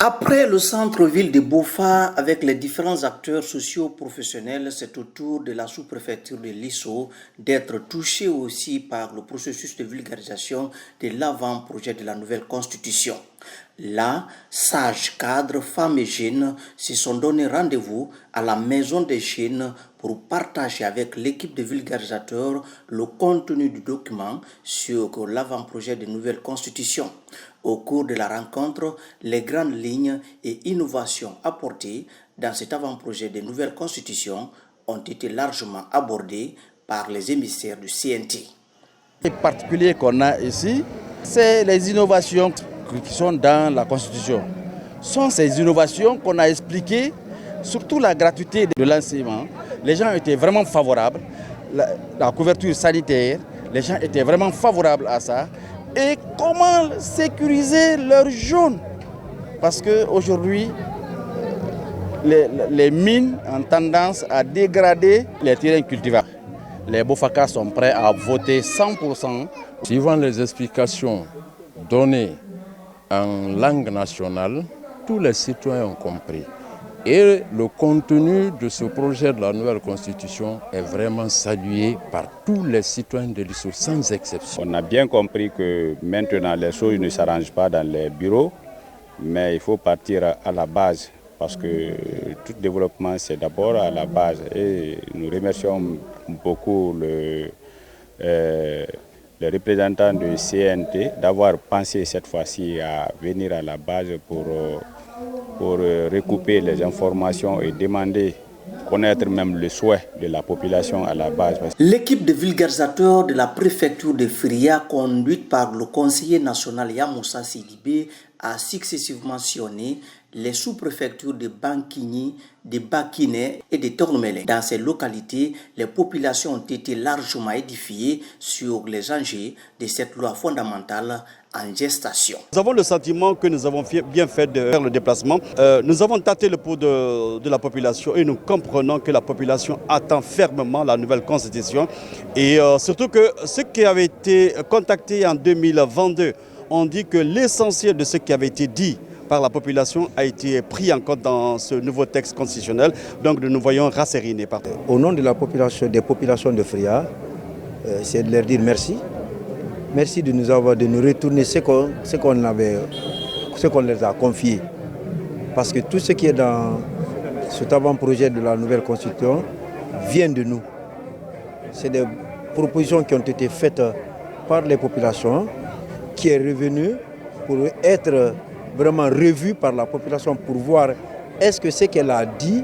Après le centre-ville de Bofa, avec les différents acteurs socio-professionnels, c'est au tour de la sous-préfecture de Lisso d'être touchée aussi par le processus de vulgarisation de l'avant-projet de la nouvelle constitution. Là, sages, cadres, femmes et jeunes se sont donné rendez-vous à la Maison des Jeunes pour partager avec l'équipe de vulgarisateurs le contenu du document sur l'avant-projet de nouvelle constitution. Au cours de la rencontre, les grandes lignes et innovations apportées dans cet avant-projet de nouvelle constitution ont été largement abordées par les émissaires du CNT. Le particulier qu'on a ici, c'est les innovations qui sont dans la Constitution. Ce sont ces innovations qu'on a expliquées, surtout la gratuité de l'enseignement. Les gens étaient vraiment favorables, la couverture sanitaire, les gens étaient vraiment favorables à ça. Et comment sécuriser leurs jaunes? Parce qu'aujourd'hui, les mines ont tendance à dégrader les terrains cultivables. Les Bofaka sont prêts à voter 100%. Suivant les explications données en langue nationale, tous les citoyens ont compris. Et le contenu de ce projet de la nouvelle constitution est vraiment salué par tous les citoyens de Lisso, sans exception. On a bien compris que maintenant les choses ne s'arrangent pas dans les bureaux, mais il faut partir à la base, parce que tout développement c'est d'abord à la base. Et nous remercions beaucoup le représentant du CNT d'avoir pensé cette fois-ci à venir à la base pour recouper les informations et demander, connaître même le souhait de la population à la base. L'équipe de vulgarisateurs de la préfecture de Firia, conduite par le conseiller national Yamoussa Sidibé, a successivement sillonné les sous-préfectures de Bankini, de Bakiné et de Tornomélé. Dans ces localités, les populations ont été largement édifiées sur les enjeux de cette loi fondamentale en gestation. Nous avons le sentiment que nous avons bien fait de faire le déplacement. Nous avons tâté le pouls de la population et nous comprenons que la population attend fermement la nouvelle constitution. Et surtout que ceux qui avaient été contactés en 2022 ont dit que l'essentiel de ce qui avait été dit par la population a été pris en compte dans ce nouveau texte constitutionnel. Donc nous voyons rasséréner partout. Au nom de la population, des populations de Firia, c'est de leur dire merci. Merci de nous retourner ce qu'on leur a confié. Parce que tout ce qui est dans cet avant-projet de la nouvelle constitution vient de nous. C'est des propositions qui ont été faites par les populations, qui est revenu pour être vraiment revu par la population pour voir est-ce que ce qu'elle a dit,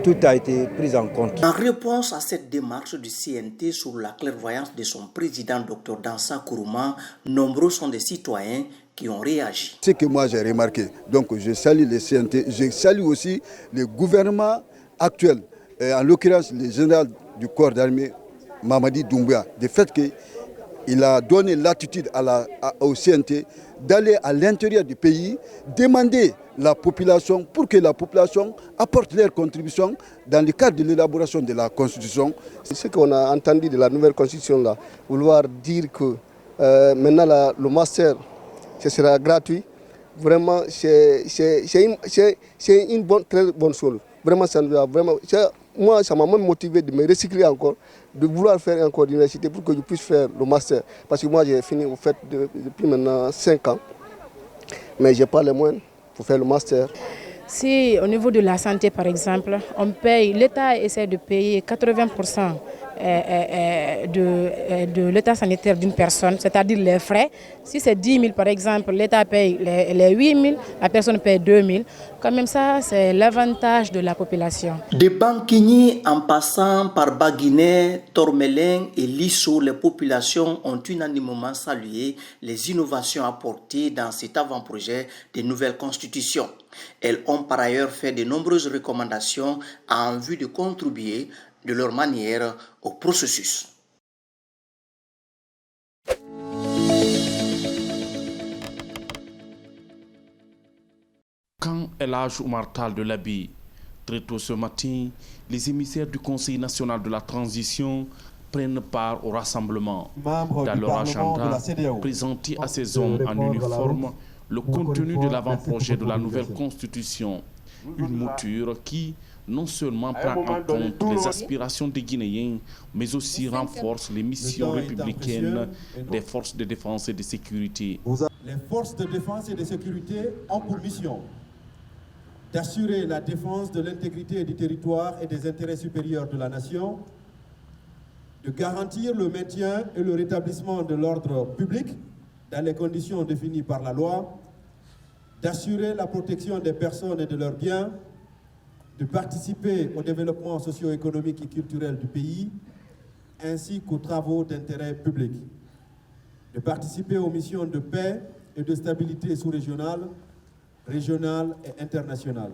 tout a été pris en compte. En réponse à cette démarche du CNT sur la clairvoyance de son président, Dr Dansa Kourouma, nombreux sont des citoyens qui ont réagi. Ce que moi j'ai remarqué, donc je salue le CNT, je salue aussi le gouvernement actuel, en l'occurrence le général du corps d'armée, Mamadi Doumbouya, du fait qu'il a donné l'attitude au CNT d'aller à l'intérieur du pays, demander la population pour que la population apporte leur contribution dans le cadre de l'élaboration de la Constitution. C'est ce qu'on a entendu de la nouvelle Constitution, là, vouloir dire que maintenant le master, ce sera gratuit. Vraiment, c'est une très bonne chose. Vraiment, moi, ça m'a même motivé de me recycler encore, de vouloir faire encore l'université pour que je puisse faire le master. Parce que moi, j'ai fini au fait depuis maintenant 5 ans, mais je n'ai pas les moyens pour faire le master. Si au niveau de la santé, par exemple, l'État essaie de payer 80% de l'état sanitaire d'une personne, c'est-à-dire les frais. Si c'est 10 000 par exemple, l'État paye les 8 000, la personne paye 2 000. Quand même ça, c'est l'avantage de la population. De Bankini en passant par Baguiné, Tormelin et Lisso, les populations ont unanimement salué les innovations apportées dans cet avant-projet de nouvelle constitution. Elles ont par ailleurs fait de nombreuses recommandations en vue de contribuer de leur manière au processus. Quand El Hadj Oumar Tall de l'Abi, très tôt ce matin, les émissaires du Conseil national de la transition prennent part au rassemblement. Dans leur agenda, présenté à ces hommes en uniforme, le contenu de l'avant-projet de la nouvelle constitution. Une mouture qui non seulement prend en compte les aspirations des Guinéens, mais aussi renforce les missions républicaines des forces de défense et de sécurité. Les forces de défense et de sécurité ont pour mission d'assurer la défense de l'intégrité du territoire et des intérêts supérieurs de la nation, de garantir le maintien et le rétablissement de l'ordre public dans les conditions définies par la loi, d'assurer la protection des personnes et de leurs biens, de participer au développement socio-économique et culturel du pays, ainsi qu'aux travaux d'intérêt public, de participer aux missions de paix et de stabilité sous-régionale, régionale et internationale,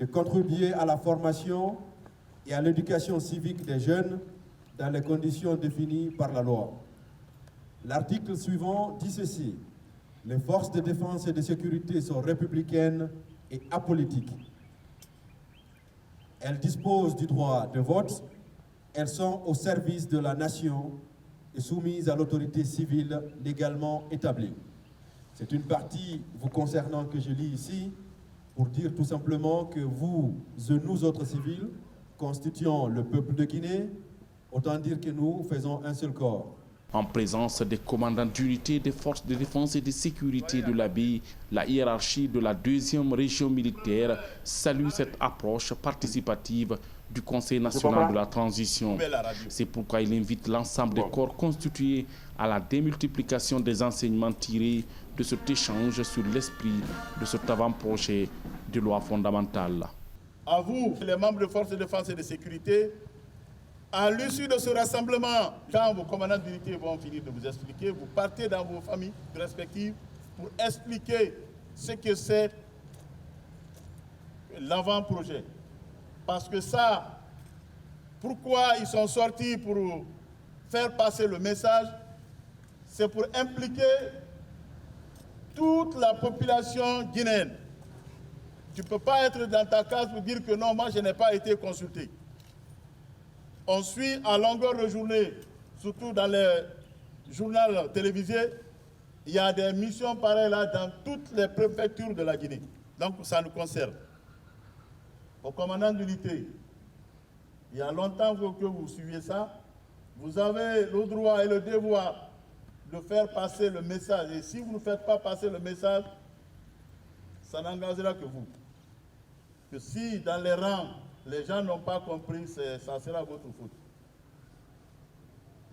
de contribuer à la formation et à l'éducation civique des jeunes dans les conditions définies par la loi. L'article suivant dit ceci: les forces de défense et de sécurité sont républicaines et apolitiques. Elles disposent du droit de vote, elles sont au service de la nation et soumises à l'autorité civile légalement établie. C'est une partie vous concernant que je lis ici pour dire tout simplement que vous et nous autres civils constituons le peuple de Guinée, autant dire que nous faisons un seul corps. En présence des commandants d'unité des forces de défense et de sécurité de l'ABI, la hiérarchie de la 2e région militaire salue cette approche participative du Conseil national de la transition. C'est pourquoi il invite l'ensemble des corps constitués à la démultiplication des enseignements tirés de cet échange sur l'esprit de cet avant-projet de loi fondamentale. À vous, les membres de forces de défense et de sécurité, à l'issue de ce rassemblement, quand vos commandants d'unité vont finir de vous expliquer, vous partez dans vos familles respectives pour expliquer ce que c'est l'avant-projet. Parce que ça, pourquoi ils sont sortis pour faire passer le message, c'est pour impliquer toute la population guinéenne. Tu ne peux pas être dans ta case pour dire que non, moi je n'ai pas été consulté. On suit à longueur de journée, surtout dans les journaux télévisés, il y a des missions pareilles là dans toutes les préfectures de la Guinée. Donc ça nous concerne. Au commandant d'unité, il y a longtemps que vous suivez ça, vous avez le droit et le devoir de faire passer le message. Et si vous ne faites pas passer le message, ça n'engagera que vous. Que si dans les rangs, les gens n'ont pas compris, ça sera votre faute.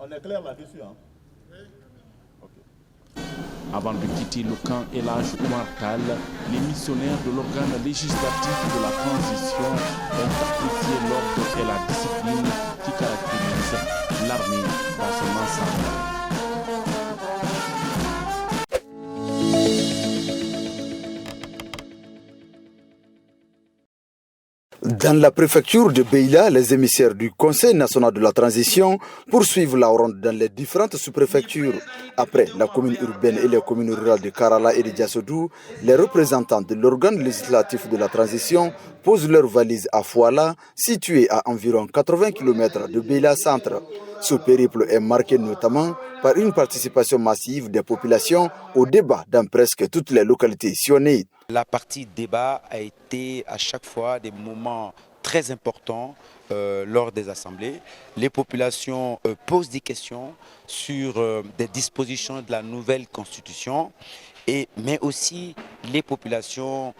On est clair là-dessus, hein? Okay. Avant de quitter le camp El Hadj Oumar Tall, les missionnaires de l'organe législatif de la transition ont apprécié l'ordre et la discipline qui caractérisent l'armée dans son ensemble. Dans la préfecture de Beila, les émissaires du Conseil national de la transition poursuivent la ronde dans les différentes sous-préfectures. Après la commune urbaine et les communes rurales de Karala et de Diassodou, les représentants de l'organe législatif de la transition posent leurs valises à Fouala, située à environ 80 km de Beila centre. Ce périple est marqué notamment par une participation massive des populations au débat dans presque toutes les localités sillonnées. La partie débat a été à chaque fois des moments très importants lors des assemblées. Les populations posent des questions sur des dispositions de la nouvelle constitution, mais aussi les populations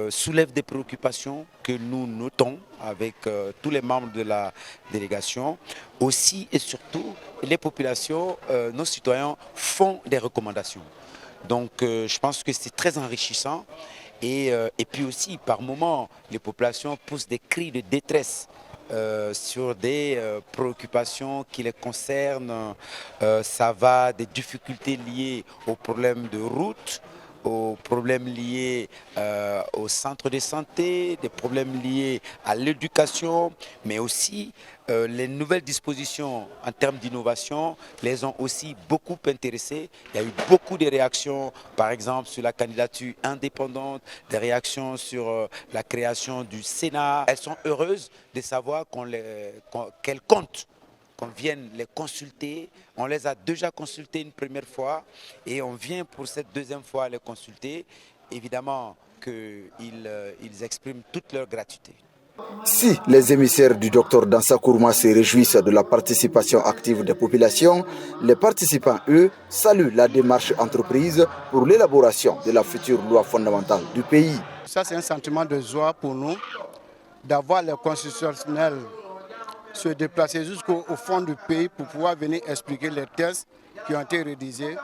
soulèvent des préoccupations que nous notons avec tous les membres de la délégation. Aussi et surtout, les populations, nos citoyens font des recommandations. Donc je pense que c'est très enrichissant et puis aussi par moments les populations poussent des cris de détresse sur des préoccupations qui les concernent. Ça va des difficultés liées aux problèmes de route, aux problèmes liés au centre de santé, des problèmes liés à l'éducation, mais aussi les nouvelles dispositions en termes d'innovation les ont aussi beaucoup intéressés. Il y a eu beaucoup de réactions, par exemple sur la candidature indépendante, des réactions sur la création du Sénat. Elles sont heureuses de savoir qu'elles comptent qu'on vienne les consulter. On les a déjà consultés une première fois et on vient pour cette deuxième fois les consulter. Évidemment qu'ils expriment toute leur gratuité. Si les émissaires du Dr Dansa Kourma se réjouissent de la participation active des populations, les participants, eux, saluent la démarche entreprise pour l'élaboration de la future loi fondamentale du pays. Ça, c'est un sentiment de joie pour nous, d'avoir les constitutionnels se déplacer jusqu'au fond du pays pour pouvoir venir expliquer les textes qui ont été rédigés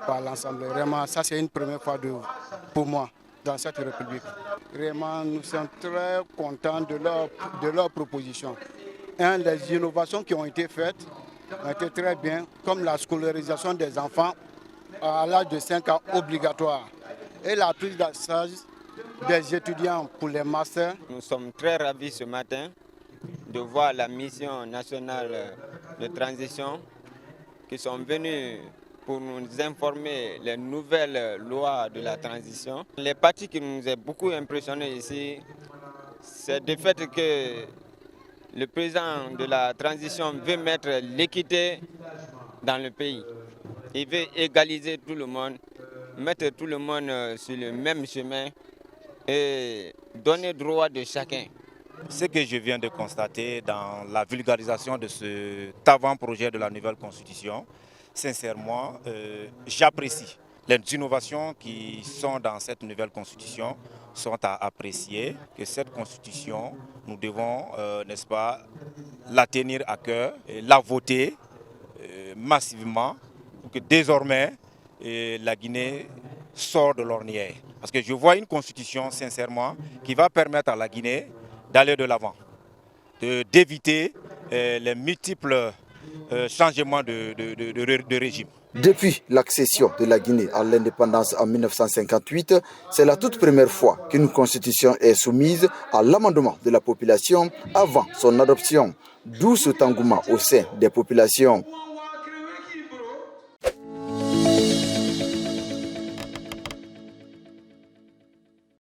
par l'Assemblée. Vraiment, ça, c'est une première fois pour moi dans cette République. Vraiment, nous sommes très contents de leurs propositions. Les innovations qui ont été faites ont été très bien, comme la scolarisation des enfants à l'âge de 5 ans obligatoire et la prise en charge des étudiants pour les masters. Nous sommes très ravis ce matin de voir la mission nationale de transition qui sont venus pour nous informer les nouvelles lois de la transition. Les parties qui nous ont beaucoup impressionnés ici, c'est le fait que le président de la transition veut mettre l'équité dans le pays. Il veut égaliser tout le monde, mettre tout le monde sur le même chemin et donner droit de chacun. Ce que je viens de constater dans la vulgarisation de cet avant-projet de la nouvelle constitution, sincèrement, j'apprécie. Les innovations qui sont dans cette nouvelle constitution sont à apprécier. Que cette constitution, nous devons, n'est-ce pas, la tenir à cœur, et la voter massivement pour que désormais la Guinée sorte de l'ornière. Parce que je vois une constitution, sincèrement, qui va permettre à la Guinée d'aller de l'avant, d'éviter les multiples changements de régime. Depuis l'accession de la Guinée à l'indépendance en 1958, c'est la toute première fois qu'une constitution est soumise à l'amendement de la population avant son adoption, d'où cet engouement au sein des populations.